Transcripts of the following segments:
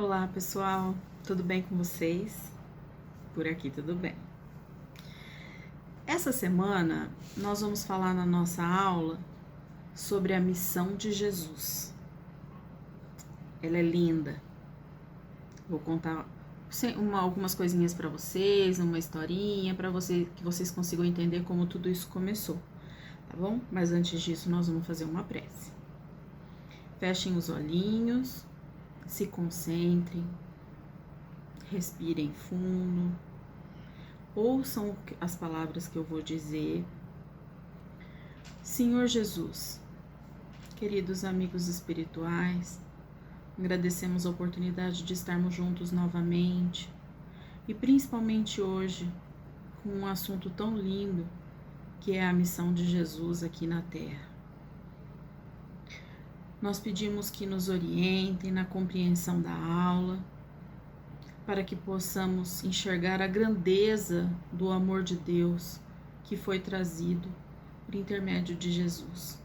Olá pessoal, tudo bem com vocês? Por aqui tudo bem. Essa semana nós vamos falar na nossa aula sobre a missão de Jesus. Ela é linda. Vou contar algumas coisinhas para vocês, uma historinha para que vocês consigam entender como tudo isso começou, tá bom? Mas antes disso nós vamos fazer uma prece. Fechem os olhinhos, se concentrem. Respirem fundo, ouçam as palavras que eu vou dizer. Senhor Jesus, queridos amigos espirituais, agradecemos a oportunidade de estarmos juntos novamente e principalmente hoje com um assunto tão lindo que é a missão de Jesus aqui na Terra. Nós pedimos que nos orientem na compreensão da aula, para que possamos enxergar a grandeza do amor de Deus que foi trazido por intermédio de Jesus.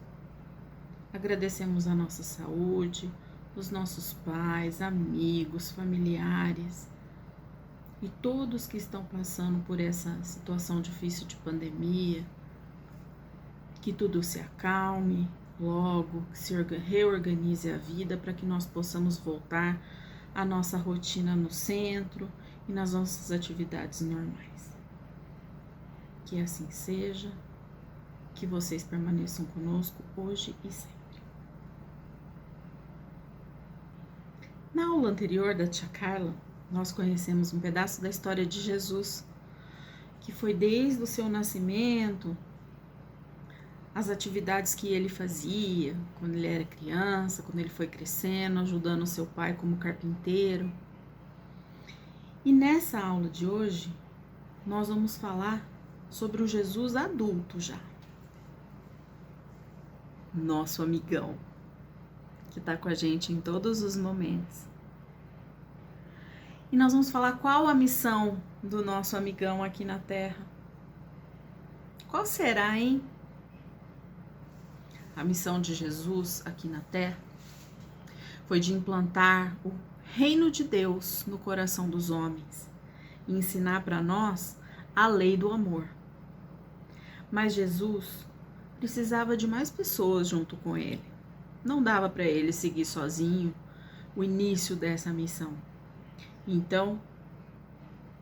Agradecemos a nossa saúde, os nossos pais, amigos, familiares e todos que estão passando por essa situação difícil de pandemia. Que tudo se acalme logo, que se reorganize a vida para que nós possamos voltar a nossa rotina no centro e nas nossas atividades normais. Que assim seja, que vocês permaneçam conosco hoje e sempre. Na aula anterior da tia Carla, nós conhecemos um pedaço da história de Jesus, que foi desde o seu nascimento, as atividades que ele fazia quando ele era criança, quando ele foi crescendo, ajudando seu pai como carpinteiro. E nessa aula de hoje, nós vamos falar sobre o Jesus adulto já. Nosso amigão, que está com a gente em todos os momentos. E nós vamos falar qual a missão do nosso amigão aqui na Terra. Qual será, hein? A missão de Jesus aqui na Terra foi de implantar o reino de Deus no coração dos homens e ensinar para nós a lei do amor. Mas Jesus precisava de mais pessoas junto com ele. Não dava para ele seguir sozinho o início dessa missão. Então,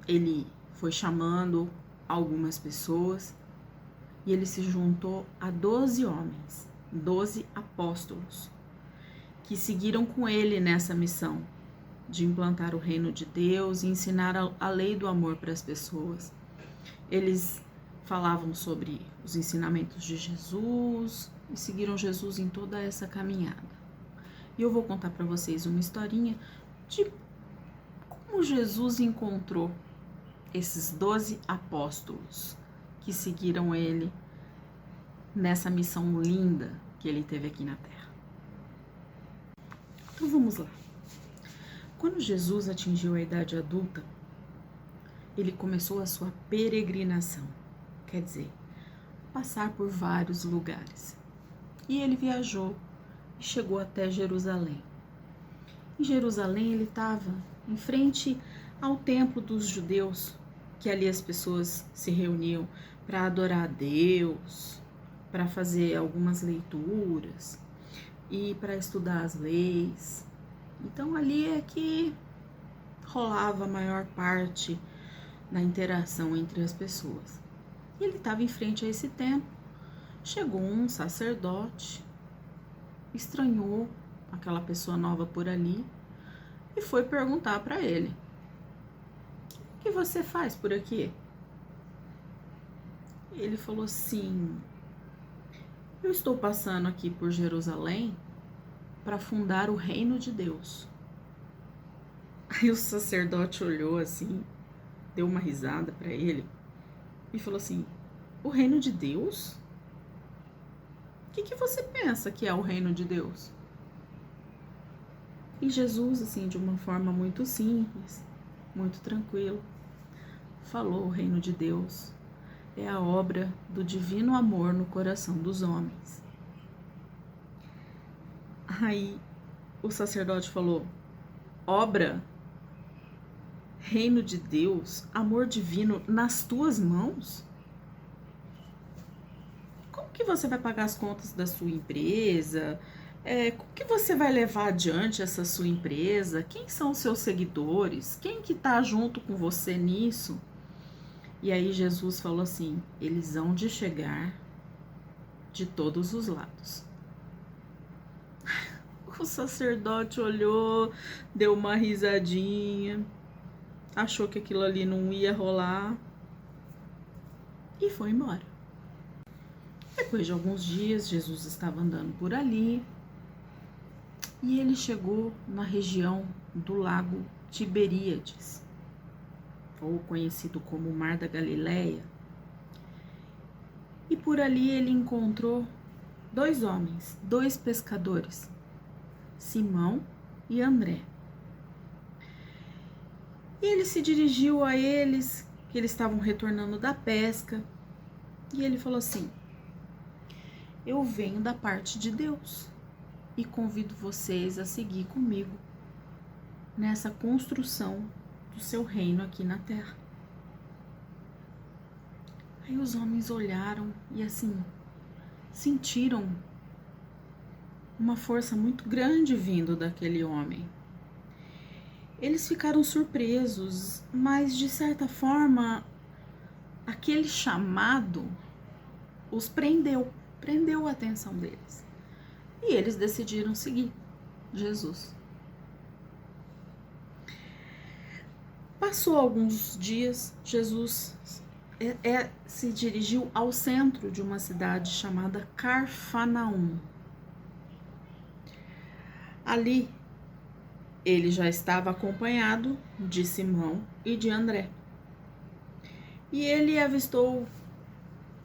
ele foi chamando algumas pessoas e ele se juntou a 12 homens. 12 apóstolos que seguiram com ele nessa missão de implantar o reino de Deus e ensinar a lei do amor para as pessoas. Eles falavam sobre os ensinamentos de Jesus e seguiram Jesus em toda essa caminhada. E eu vou contar para vocês uma historinha de como Jesus encontrou esses 12 apóstolos que seguiram ele nessa missão linda que ele teve aqui na Terra. Então vamos lá. Quando Jesus atingiu a idade adulta, ele começou a sua peregrinação, quer dizer, passar por vários lugares. E ele viajou e chegou até Jerusalém. Em Jerusalém ele estava em frente ao templo dos judeus, que ali as pessoas se reuniam para adorar a Deus, para fazer algumas leituras e para estudar as leis. Então ali é que rolava a maior parte da interação entre as pessoas. E ele estava em frente a esse templo. Chegou um sacerdote, estranhou aquela pessoa nova por ali e foi perguntar para ele: o que você faz por aqui? Ele falou assim: eu estou passando aqui por Jerusalém para fundar o reino de Deus. Aí o sacerdote olhou assim, deu uma risada para ele e falou assim: o reino de Deus? O que você pensa que é o reino de Deus? E Jesus, assim, de uma forma muito simples, muito tranquila, falou: o reino de Deus é a obra do divino amor no coração dos homens. Aí o sacerdote falou: obra, reino de Deus, amor divino nas tuas mãos? Como que você vai pagar as contas da sua empresa? Como que você vai levar adiante essa sua empresa? Quem são os seus seguidores? Quem que tá junto com você nisso? E aí Jesus falou assim: eles hão de chegar de todos os lados. O sacerdote olhou, deu uma risadinha, achou que aquilo ali não ia rolar e foi embora. Depois de alguns dias, Jesus estava andando por ali e ele chegou na região do lago Tiberíades, ou conhecido como Mar da Galileia. E por ali ele encontrou 2 homens, 2 pescadores, Simão e André. E ele se dirigiu a eles, que eles estavam retornando da pesca, e ele falou assim: eu venho da parte de Deus e convido vocês a seguir comigo nessa construção do seu reino aqui na terra. Aí os homens olharam e assim, sentiram uma força muito grande vindo daquele homem. Eles ficaram surpresos, mas de certa forma, aquele chamado os prendeu a atenção deles. E eles decidiram seguir Jesus. Passou alguns dias, Jesus se dirigiu ao centro de uma cidade chamada Cafarnaum. Ali, ele já estava acompanhado de Simão e de André. E ele avistou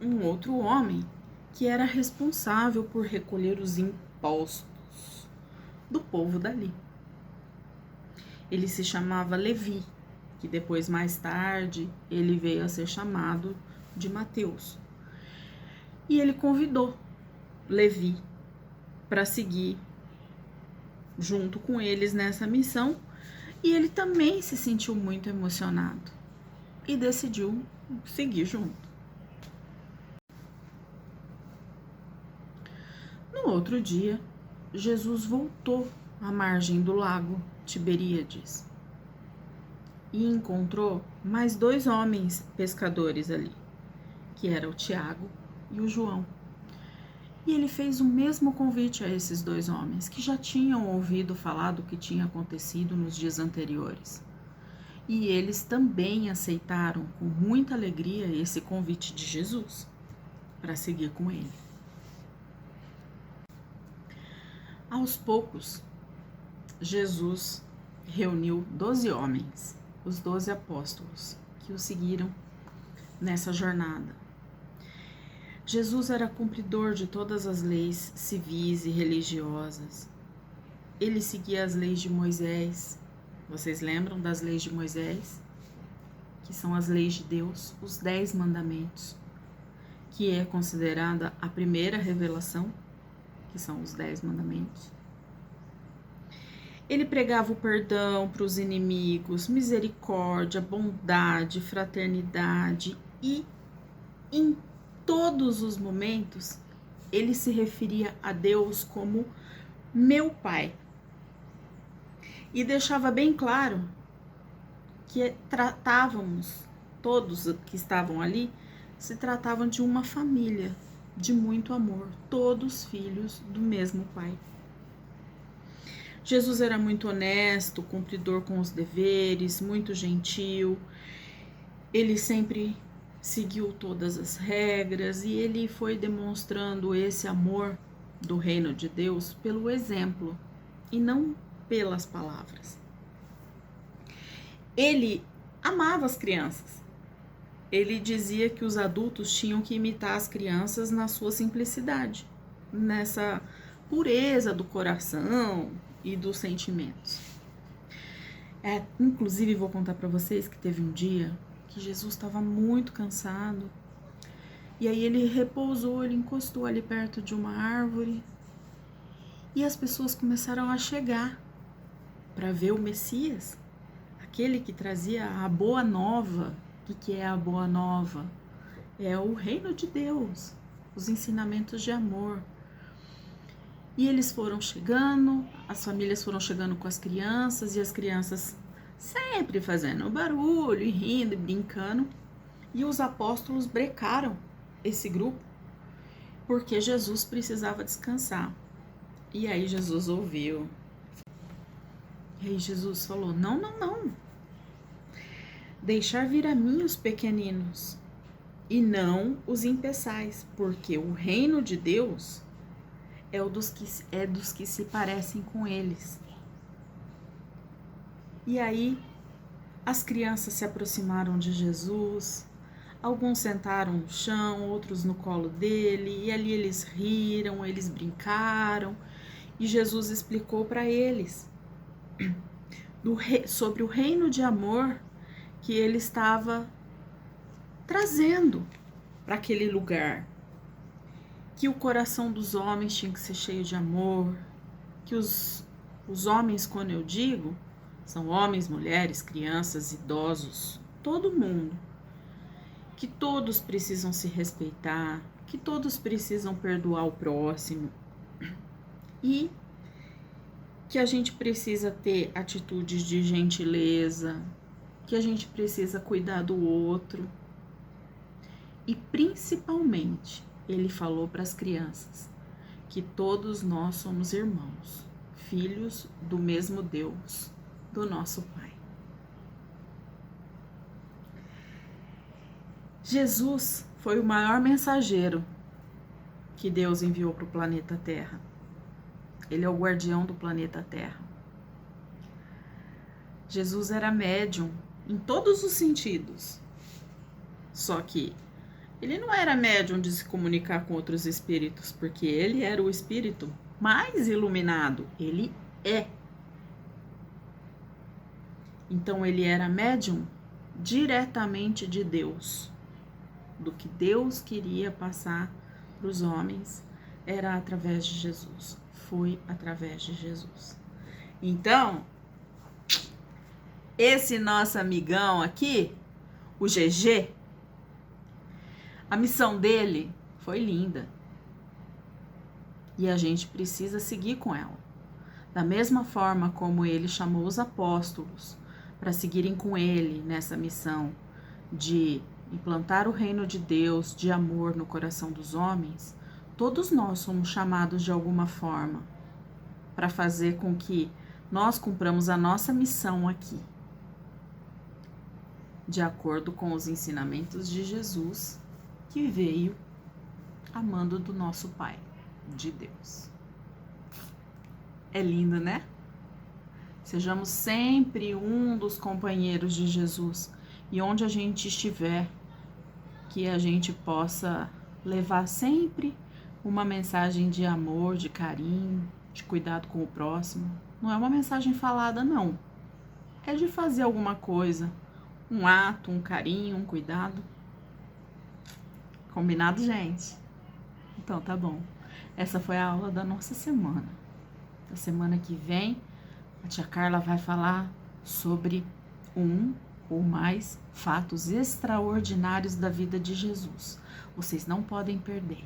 um outro homem que era responsável por recolher os impostos do povo dali. Ele se chamava Levi, que depois, mais tarde, ele veio a ser chamado de Mateus. E ele convidou Levi para seguir junto com eles nessa missão, e ele também se sentiu muito emocionado e decidiu seguir junto. No outro dia, Jesus voltou à margem do lago Tiberíades e encontrou mais 2 homens pescadores ali, que eram o Tiago e o João. E ele fez o mesmo convite a esses 2 homens, que já tinham ouvido falar do que tinha acontecido nos dias anteriores. E eles também aceitaram com muita alegria esse convite de Jesus para seguir com ele. Aos poucos, Jesus reuniu 12 homens, os 12 apóstolos, que o seguiram nessa jornada. Jesus era cumpridor de todas as leis civis e religiosas. Ele seguia as leis de Moisés. Vocês lembram das leis de Moisés? Que são as leis de Deus, os 10 mandamentos, que é considerada a primeira revelação, que são os 10 mandamentos. Ele pregava o perdão para os inimigos, misericórdia, bondade, fraternidade, e em todos os momentos ele se referia a Deus como meu Pai. E deixava bem claro que tratávamos, todos que estavam ali, se tratavam de uma família de muito amor, todos filhos do mesmo Pai. Jesus era muito honesto, cumpridor com os deveres, muito gentil. Ele sempre seguiu todas as regras e ele foi demonstrando esse amor do reino de Deus pelo exemplo e não pelas palavras. Ele amava as crianças. Ele dizia que os adultos tinham que imitar as crianças na sua simplicidade, nessa pureza do coração e dos sentimentos. Inclusive, vou contar para vocês que teve um dia que Jesus estava muito cansado, e aí ele repousou, ele encostou ali perto de uma árvore, e as pessoas começaram a chegar para ver o Messias, aquele que trazia a boa nova. O que é a boa nova? É o reino de Deus, os ensinamentos de amor. E eles foram chegando, as famílias foram chegando com as crianças, e as crianças sempre fazendo barulho, e rindo, e brincando. E os apóstolos brecaram esse grupo, porque Jesus precisava descansar. E aí Jesus ouviu. E aí Jesus falou, não. Deixar vir a mim os pequeninos, e não os impeçais, porque o reino de Deus é dos que se parecem com eles. E aí as crianças se aproximaram de Jesus, alguns sentaram no chão, outros no colo dele, e ali eles riram, eles brincaram, e Jesus explicou para eles sobre o reino de amor que ele estava trazendo para aquele lugar. Que o coração dos homens tinha que ser cheio de amor, que os homens, quando eu digo, são homens, mulheres, crianças, idosos, todo mundo. Que todos precisam se respeitar, que todos precisam perdoar o próximo e que a gente precisa ter atitudes de gentileza, que a gente precisa cuidar do outro. E principalmente, ele falou para as crianças que todos nós somos irmãos, filhos do mesmo Deus, do nosso Pai. Jesus foi o maior mensageiro que Deus enviou para o planeta Terra. Ele é o guardião do planeta Terra. Jesus era médium em todos os sentidos. Só que ele não era médium de se comunicar com outros espíritos, porque ele era o espírito mais iluminado. Ele é. Então ele era médium diretamente de Deus. Do que Deus queria passar para os homens era através de Jesus. Foi através de Jesus. Então, esse nosso amigão aqui, o GG, a missão dele foi linda. E a gente precisa seguir com ela. Da mesma forma como ele chamou os apóstolos para seguirem com ele nessa missão de implantar o reino de Deus, de amor no coração dos homens, todos nós somos chamados de alguma forma para fazer com que nós cumpramos a nossa missão aqui, de acordo com os ensinamentos de Jesus, que veio amando do nosso Pai, de Deus. É lindo, né? Sejamos sempre um dos companheiros de Jesus, e onde a gente estiver, que a gente possa levar sempre uma mensagem de amor, de carinho, de cuidado com o próximo. Não é uma mensagem falada, não. É de fazer alguma coisa, um ato, um carinho, um cuidado. Combinado, gente? Então, tá bom. Essa foi a aula da nossa semana. Da semana que vem, a tia Carla vai falar sobre um ou mais fatos extraordinários da vida de Jesus. Vocês não podem perder,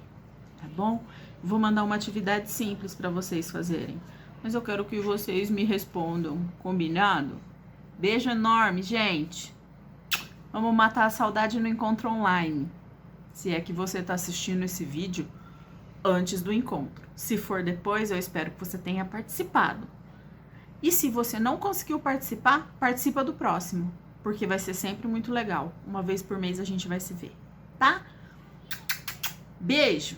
tá bom? Vou mandar uma atividade simples para vocês fazerem, mas eu quero que vocês me respondam, combinado? Beijo enorme, gente! Vamos matar a saudade no encontro online. Se é que você está assistindo esse vídeo antes do encontro. Se for depois, eu espero que você tenha participado. E se você não conseguiu participar, participa do próximo, porque vai ser sempre muito legal. Uma vez por mês a gente vai se ver, tá? Beijo!